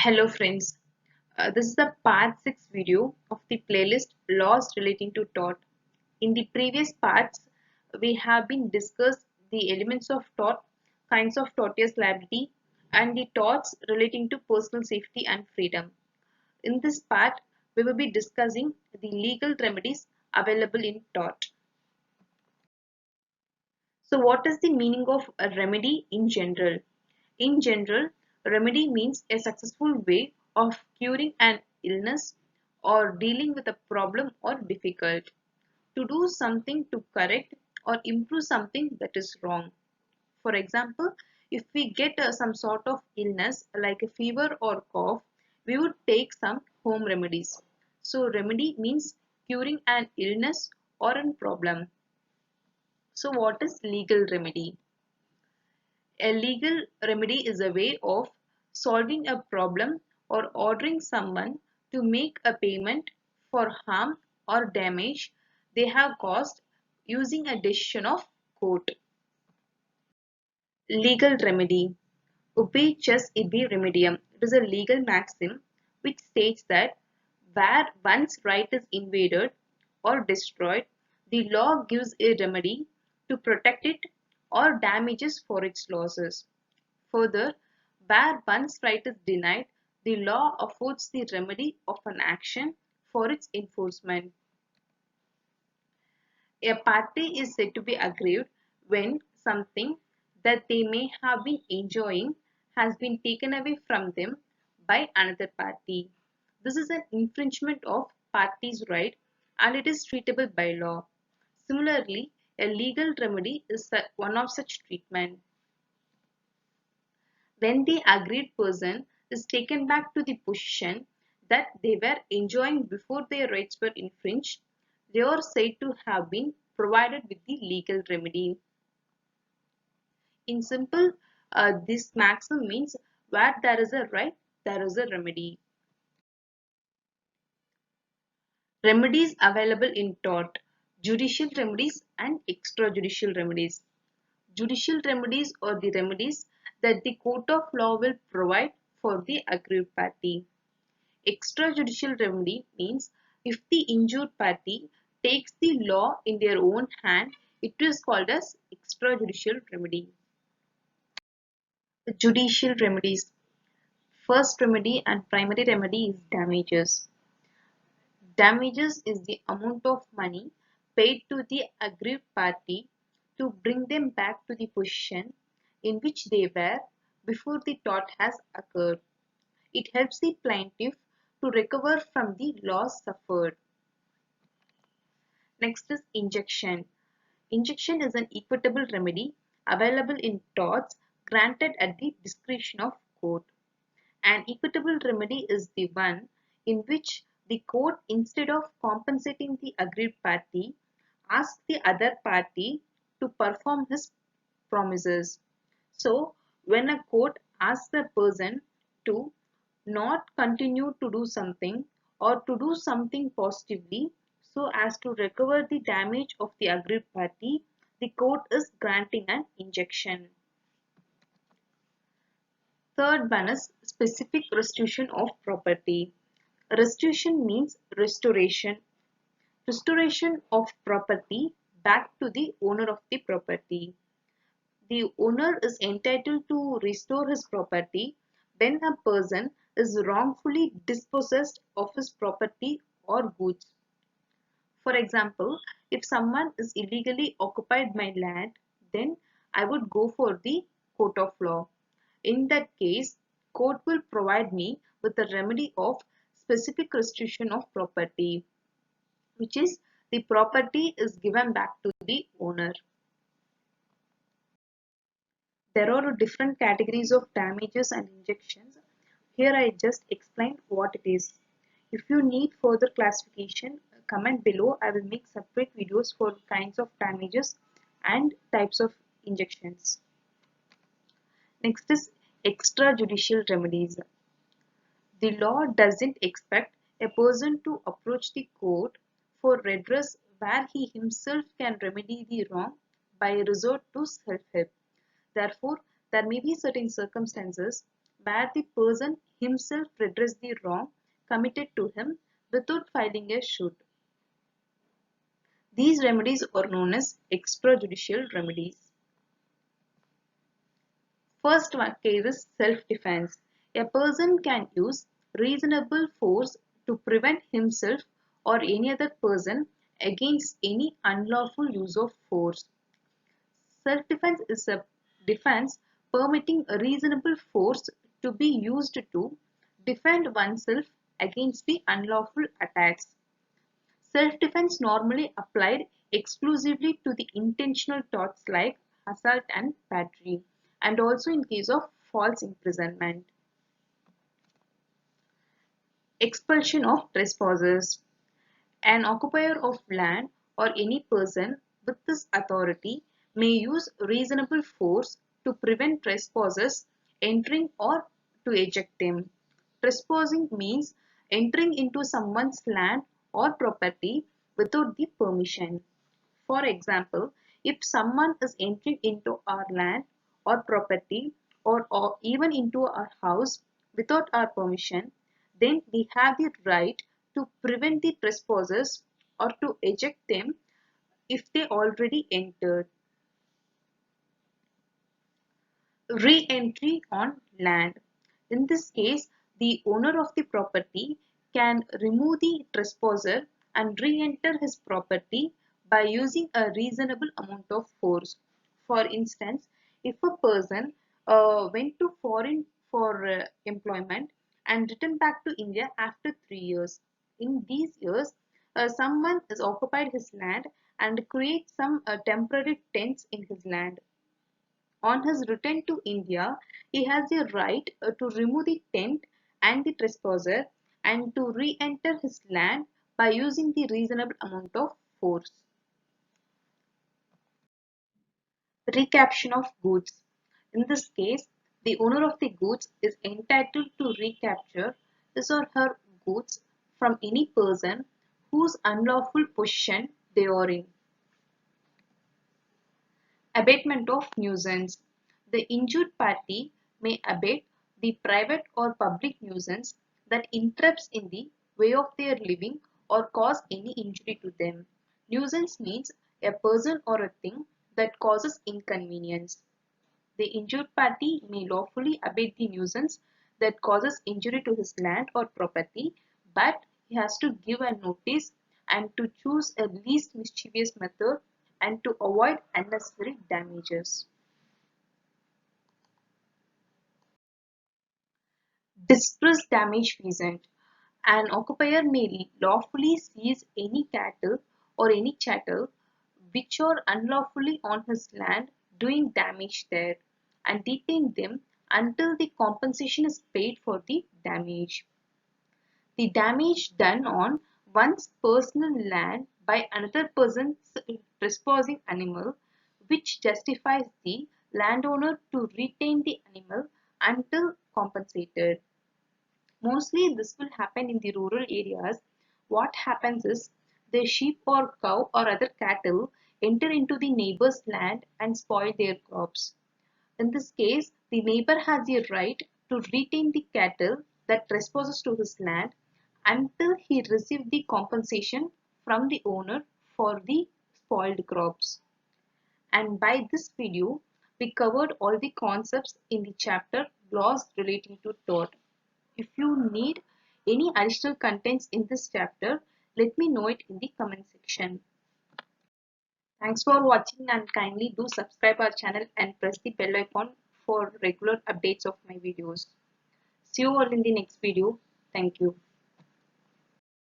Hello friends, this is the part 6 video of the playlist Laws Relating to Tort. In the previous parts, we have been discussed the elements of tort, kinds of tortious liability, and the torts relating to personal safety and freedom. In this part, we will be discussing the legal remedies available in tort. So what is the meaning of a remedy in general? In general, remedy means a successful way of curing an illness or dealing with a problem or difficult. To do something to correct or improve something that is wrong. For example, if we get some sort of illness like a fever or cough, we would take some home remedies. So remedy means curing an illness or a problem. So what is legal remedy? A legal remedy is a way of solving a problem or ordering someone to make a payment for harm or damage they have caused using a decision of court. Legal remedy. Ubi chas ibi remedium. It is a legal maxim which states that where one's right is invaded or destroyed, the law gives a remedy to protect it or damages for its losses. Further, where one's right is denied, the law affords the remedy of an action for its enforcement. A party is said to be aggrieved when something that they may have been enjoying has been taken away from them by another party. This is an infringement of party's right and it is treatable by law. Similarly, a legal remedy is one of such treatment. When the aggrieved person is taken back to the position that they were enjoying before their rights were infringed, they are said to have been provided with the legal remedy. In simple, this maxim means where there is a right, there is a remedy. Remedies available in tort, judicial remedies and extrajudicial remedies. Judicial remedies are the remedies that the court of law will provide for the aggrieved party. Extrajudicial remedy means if the injured party takes the law in their own hand, it is called as extrajudicial remedy. Judicial remedies. First remedy and primary remedy is damages. Damages is the amount of money paid to the aggrieved party to bring them back to the position in which they were before the tort has occurred. It helps the plaintiff to recover from the loss suffered. Next is injunction. Injunction is an equitable remedy available in torts granted at the discretion of court. An equitable remedy is the one in which the court, instead of compensating the aggrieved party, asks the other party to perform his promises. So, when a court asks a person to not continue to do something or to do something positively so as to recover the damage of the aggrieved party, the court is granting an injunction. Third one is specific restitution of property. Restitution means restoration. Restoration of property back to the owner of the property. The owner is entitled to restore his property when a person is wrongfully dispossessed of his property or goods. For example, if someone is illegally occupied my land, then I would go for the court of law. In that case, court will provide me with a remedy of specific restitution of property, which is the property is given back to the owner. There are different categories of damages and injunctions. Here I just explained what it is. If you need further classification, comment below. I will make separate videos for kinds of damages and types of injunctions. Next is extrajudicial remedies. The law doesn't expect a person to approach the court for redress where he himself can remedy the wrong by resort to self-help. Therefore, there may be certain circumstances where the person himself redress the wrong committed to him without filing a suit. These remedies are known as extrajudicial remedies. First one case is self-defense. A person can use reasonable force to prevent himself or any other person against any unlawful use of force. Self-defense is a defense permitting a reasonable force to be used to defend oneself against the unlawful attacks. Self-defense normally applied exclusively to the intentional torts like assault and battery, and also in case of false imprisonment. Expulsion of trespassers. An occupier of land or any person with this authority may use reasonable force to prevent trespassers entering or to eject them. Trespassing means entering into someone's land or property without the permission. For example, if someone is entering into our land or property or even into our house without our permission, then we have the right to prevent the trespassers or to eject them if they already entered. Re-entry on land. In this case, the owner of the property can remove the trespasser and re-enter his property by using a reasonable amount of force. For instance, if a person went to foreign for employment and returned back to India after 3 years, in these years, someone has occupied his land and create some temporary tents in his land. On his return to India, he has the right to remove the tent and the trespasser and to re-enter his land by using the reasonable amount of force. Recaption of goods. In this case, the owner of the goods is entitled to recapture his or her goods from any person whose unlawful possession they are in. Abatement of nuisance. The injured party may abate the private or public nuisance that interrupts in the way of their living or cause any injury to them. Nuisance means a person or a thing that causes inconvenience. The injured party may lawfully abate the nuisance that causes injury to his land or property, but he has to give a notice and to choose a least mischievous method and to avoid unnecessary damages. Distress damage pheasant. An occupier may lawfully seize any cattle or any chattel which are unlawfully on his land doing damage there and detain them until the compensation is paid for the damage. The damage done on one's personal land by another person's trespassing animal which justifies the landowner to retain the animal until compensated. Mostly this will happen in the rural areas. What happens is the sheep or cow or other cattle enter into the neighbor's land and spoil their crops. In this case, the neighbor has the right to retain the cattle that trespasses to his land until he receives the compensation from the owner for the spoiled crops. And by this video, we covered all the concepts in the chapter laws relating to tort. If you need any additional contents in this chapter, let me know it in the comment section. Thanks for watching and kindly do subscribe our channel and press the bell icon for regular updates of my videos. See you all in the next video. Thank you.